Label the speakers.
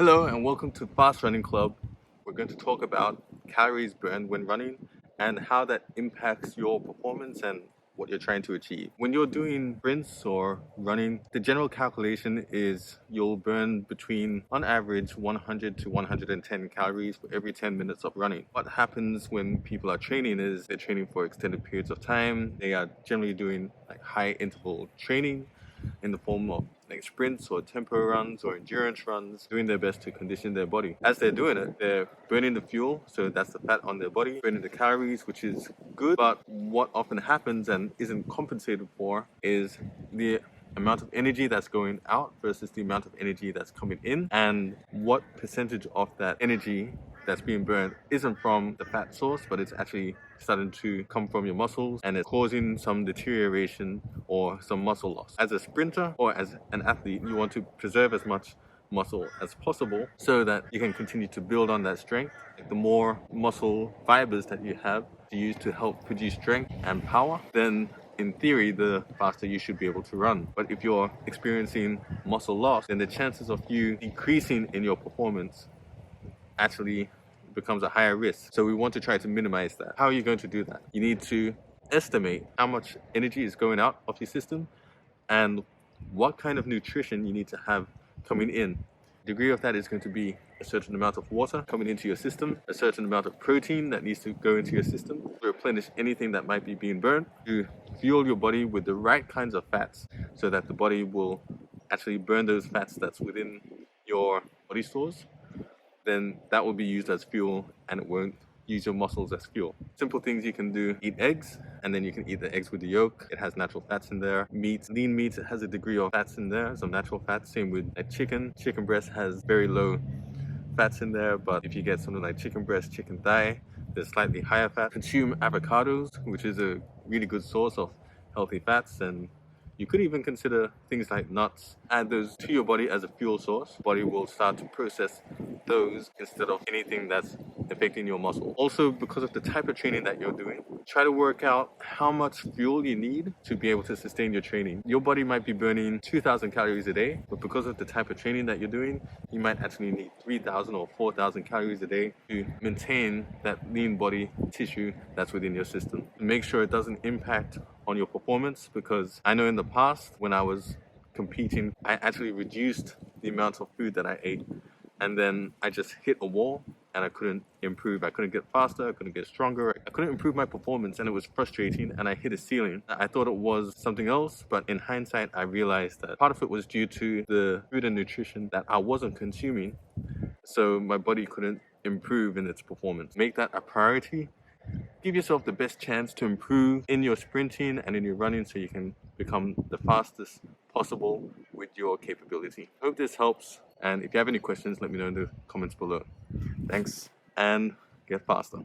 Speaker 1: Hello and welcome to Fast Running Club. We're going to talk about calories burned when running and how that impacts your performance and what you're trying to achieve. When you're doing sprints or running, the general calculation is you'll burn between, on average, 100 to 110 calories for every 10 minutes of running. What happens when people are training is they're training for extended periods of time. They are generally doing high interval training in the form of sprints or tempo runs or endurance runs, doing their best to condition their body. As they're doing it, they're burning the fuel, so that's the fat on their body, burning the calories, which is good. But what often happens and isn't compensated for is the amount of energy that's going out versus the amount of energy that's coming in, and what percentage of that energy that's being burned isn't from the fat source, but it's actually starting to come from your muscles and it's causing some deterioration or some muscle loss. As a sprinter or as an athlete, you want to preserve as much muscle as possible so that you can continue to build on that strength. The more muscle fibers that you have to use to help produce strength and power, then in theory, the faster you should be able to run. But if you're experiencing muscle loss, then the chances of you decreasing in your performance actually becomes a higher risk. So we want to try to minimize that. How are you going to do that? You need to estimate how much energy is going out of your system and what kind of nutrition you need to have coming in. The degree of that is going to be a certain amount of water coming into your system, a certain amount of protein that needs to go into your system to replenish anything that might be being burned, to fuel your body with the right kinds of fats so that the body will actually burn those fats that's within your body stores. Then that will be used as fuel and it won't use your muscles as fuel. Simple things you can do: eat eggs, and then you can eat the eggs with the yolk. It has natural fats in there. Meat, lean meat, it has a degree of fats in there, some natural fats. Same with a chicken. Chicken breast has very low fats in there, but if you get something like chicken breast, chicken thigh, there's slightly higher fat. Consume avocados, which is a really good source of healthy fats, and you could even consider things like nuts. Add those to your body as a fuel source. Body will start to process those instead of anything that's affecting your muscle. Also, because of the type of training that you're doing, try to work out how much fuel you need to be able to sustain your training. Your body might be burning 2,000 calories a day, but because of the type of training that you're doing, you might actually need 3,000 or 4,000 calories a day to maintain that lean body tissue that's within your system. Make sure it doesn't impact on your performance, because I know in the past when I was competing, I actually reduced the amount of food that I ate, and then I just hit a wall and I couldn't improve. I couldn't get faster, I couldn't get stronger, I couldn't improve my performance, and it was frustrating, and I hit a ceiling. I thought it was something else, but in hindsight I realized that part of it was due to the food and nutrition that I wasn't consuming, so my body couldn't improve in its performance. Make that a priority. Give yourself the best chance to improve in your sprinting and in your running so you can become the fastest possible with your capability. Hope this helps, and if you have any questions, let me know in the comments below. Thanks, and get faster.